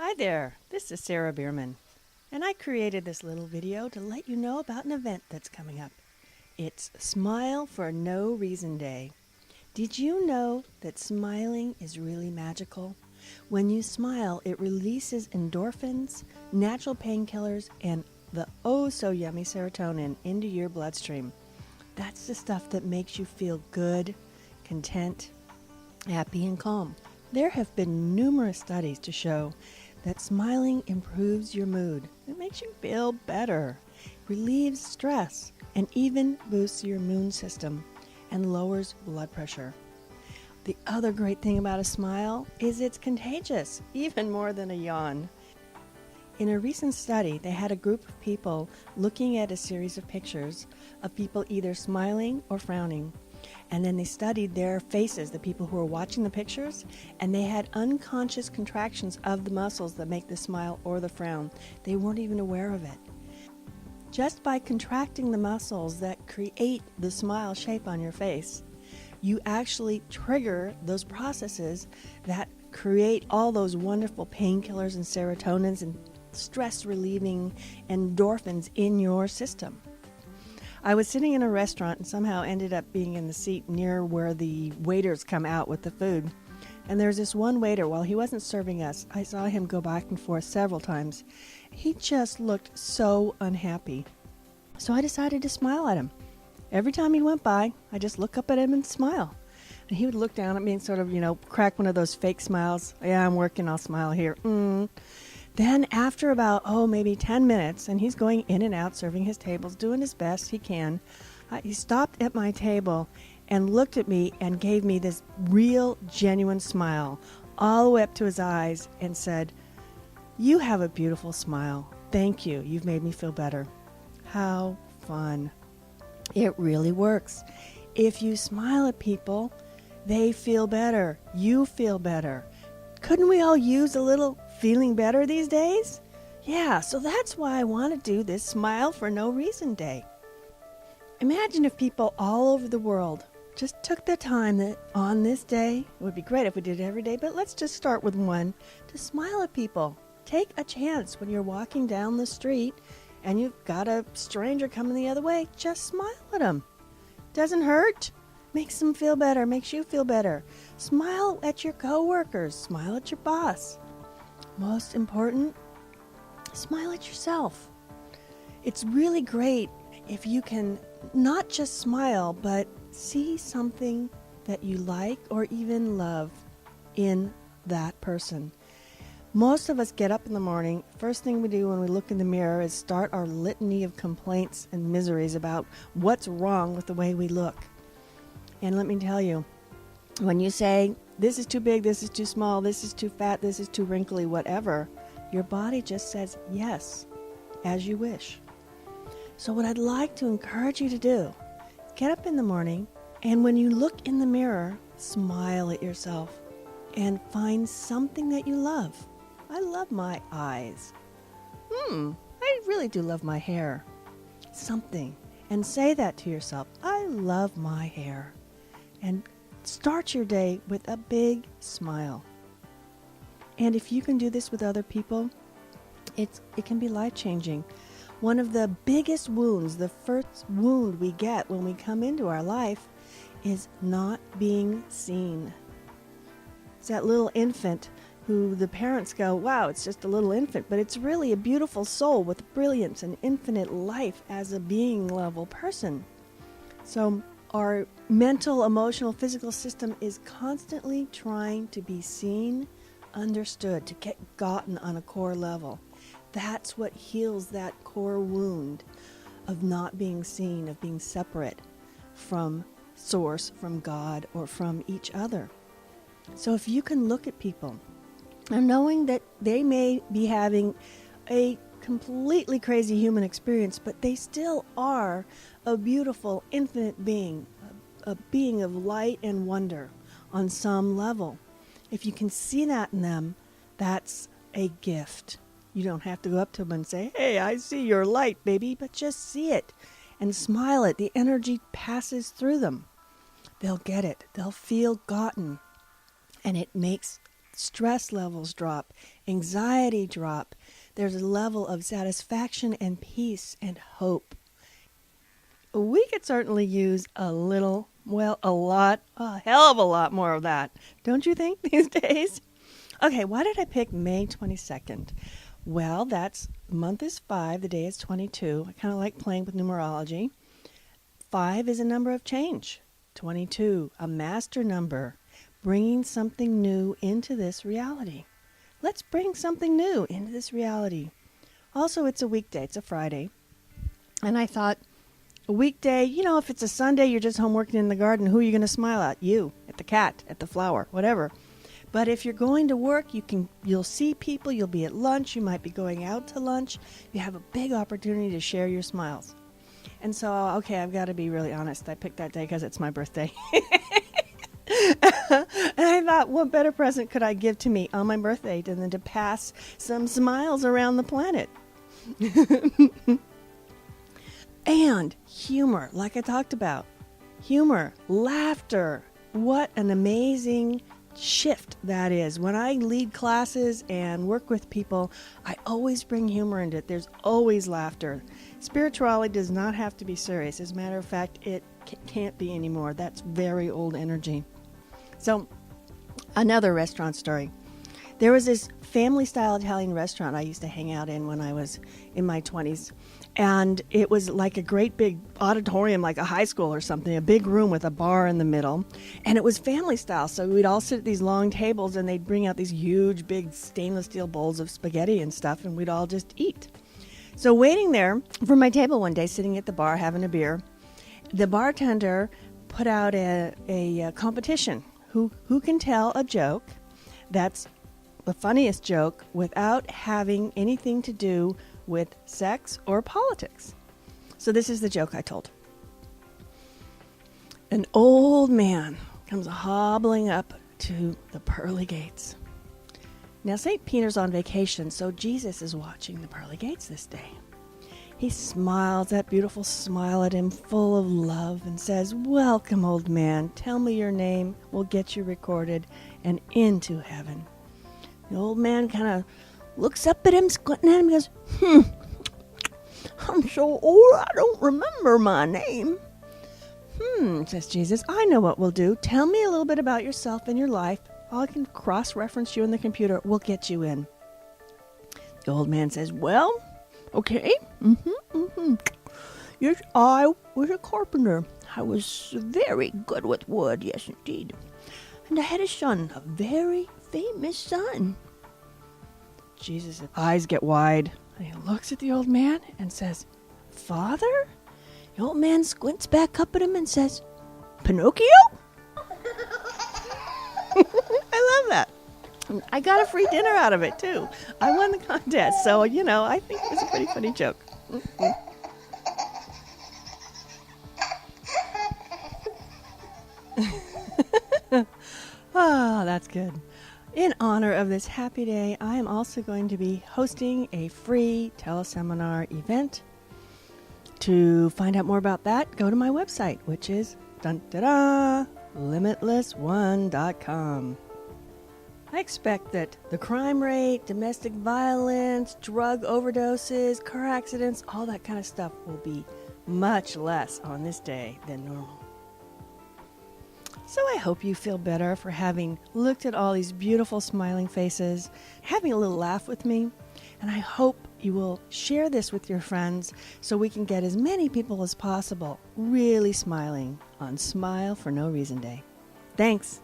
Hi there, this is Sarah Bierman, and I created this little video to let you know about an event that's coming up. It's Smile for No Reason Day. Did you know that smiling is really magical? When you smile, it releases endorphins, natural painkillers, and the oh so yummy serotonin into your bloodstream. That's the stuff that makes you feel good, content, happy, and calm. There have been numerous studies to show that smiling improves your mood. It makes you feel better, relieves stress, and even boosts your immune system and lowers blood pressure. The other great thing about a smile is it's contagious, even more than a yawn. In a recent study, they had a group of people looking at a series of pictures of people either smiling or frowning. And then they studied their faces, the people who were watching the pictures, and they had unconscious contractions of the muscles that make the smile or the frown. They weren't even aware of it. Just by contracting the muscles that create the smile shape on your face, you actually trigger those processes that create all those wonderful painkillers and serotonins and stress-relieving endorphins in your system. I was sitting in a restaurant and somehow ended up being in the seat near where the waiters come out with the food. And there's this one waiter, while he wasn't serving us, I saw him go back and forth several times. He just looked so unhappy. So I decided to smile at him. Every time he went by, I just look up at him and smile. And he would look down at me and sort of, crack one of those fake smiles. Yeah, I'm working, I'll smile here. Then after about, maybe 10 minutes, and he's going in and out, serving his tables, doing his best he can, he stopped at my table and looked at me and gave me this real, genuine smile, all the way up to his eyes, and said, "You have a beautiful smile. Thank you. You've made me feel better." How fun. It really works. If you smile at people, they feel better. You feel better. Couldn't we all use a little feeling better these days? Yeah, so that's why I want to do this Smile for No Reason Day. Imagine if people all over the world just took the time that on this day, it would be great if we did it every day, but let's just start with one, to smile at people. Take a chance when you're walking down the street and you've got a stranger coming the other way, just smile at them. Doesn't hurt. Makes them feel better, makes you feel better. Smile at your coworkers, smile at your boss. Most important, smile at yourself. It's really great if you can not just smile, but see something that you like or even love in that person. Most of us get up in the morning, first thing we do when we look in the mirror is start our litany of complaints and miseries about what's wrong with the way we look. And let me tell you, when you say, this is too big, this is too small, this is too fat, this is too wrinkly, whatever, your body just says yes, as you wish. So what I'd like to encourage you to do, get up in the morning, and when you look in the mirror, smile at yourself and find something that you love. I love my eyes. I really do love my hair. Something. And say that to yourself. I love my hair. And start your day with a big smile. And if you can do this with other people, it can be life-changing. One of the biggest wounds, the first wound we get when we come into our life, is not being seen. It's that little infant who the parents go, wow, it's just a little infant, but it's really a beautiful soul with brilliance and infinite life as a being level person. So our mental, emotional, physical system is constantly trying to be seen, understood, to get gotten on a core level. That's what heals that core wound of not being seen, of being separate from Source, from God, or from each other. So if you can look at people and knowing that they may be having a completely crazy human experience, but they still are a beautiful, infinite being, a being of light and wonder on some level. If you can see that in them, that's a gift. You don't have to go up to them and say, hey, I see your light, baby, but just see it and smile it. The energy passes through them. They'll get it. They'll feel gotten. And it makes stress levels drop, anxiety drop. There's a level of satisfaction and peace and hope. We could certainly use a little, well, a hell of a lot more of that, don't you think, these days? Okay, why did I pick May 22nd? Well, month is 5, the day is 22. I kind of like playing with numerology. 5 is a number of change. 22, a master number, bringing something new into this reality. Let's bring something new into this reality. Also, it's a weekday. It's a Friday. And I thought, a weekday, if it's a Sunday, you're just home working in the garden, who are you going to smile at? You, at the cat, at the flower, whatever. But if you're going to work, you'll see people, you'll be at lunch, you might be going out to lunch. You have a big opportunity to share your smiles. And so, okay, I've got to be really honest. I picked that day because it's my birthday. And I thought, what better present could I give to me on my birthday than to pass some smiles around the planet? And humor, like I talked about. Humor, laughter. What an amazing shift that is. When I lead classes and work with people, I always bring humor into it. There's always laughter. Spirituality does not have to be serious. As a matter of fact, it can't be anymore. That's very old energy. So, another restaurant story. There was this family-style Italian restaurant I used to hang out in when I was in my 20s. And it was like a great big auditorium, like a high school or something, a big room with a bar in the middle. And it was family style. So we'd all sit at these long tables and they'd bring out these huge, big stainless steel bowls of spaghetti and stuff, and we'd all just eat. So waiting there for my table one day, sitting at the bar having a beer, the bartender put out a competition. Who can tell a joke that's the funniest joke without having anything to do with sex or politics. So this is the joke I told. An old man comes hobbling up to the pearly gates. Now, St. Peter's on vacation, so Jesus is watching the pearly gates this day. He smiles, that beautiful smile at him, full of love, and says, "Welcome, old man. Tell me your name. We'll get you recorded and into heaven." The old man kind of looks up at him, squinting at him, and goes, "I'm so old, I don't remember my name." Says Jesus, "I know what we'll do. Tell me a little bit about yourself and your life. I can cross-reference you in the computer. We'll get you in." The old man says, "Well, okay. Yes, I was a carpenter. I was very good with wood, yes, indeed. And I had a son, a very famous son." Jesus' eyes get wide, and he looks at the old man and says, "Father?" The old man squints back up at him and says, "Pinocchio?" I love that. I got a free dinner out of it, too. I won the contest, so, I think it was a pretty funny joke. Ah, that's good. In honor of this happy day, I am also going to be hosting a free teleseminar event. To find out more about that, go to my website, which is limitless1.com. I expect that the crime rate, domestic violence, drug overdoses, car accidents, all that kind of stuff will be much less on this day than normal. So I hope you feel better for having looked at all these beautiful smiling faces, having a little laugh with me, and I hope you will share this with your friends so we can get as many people as possible really smiling on Smile for No Reason Day. Thanks.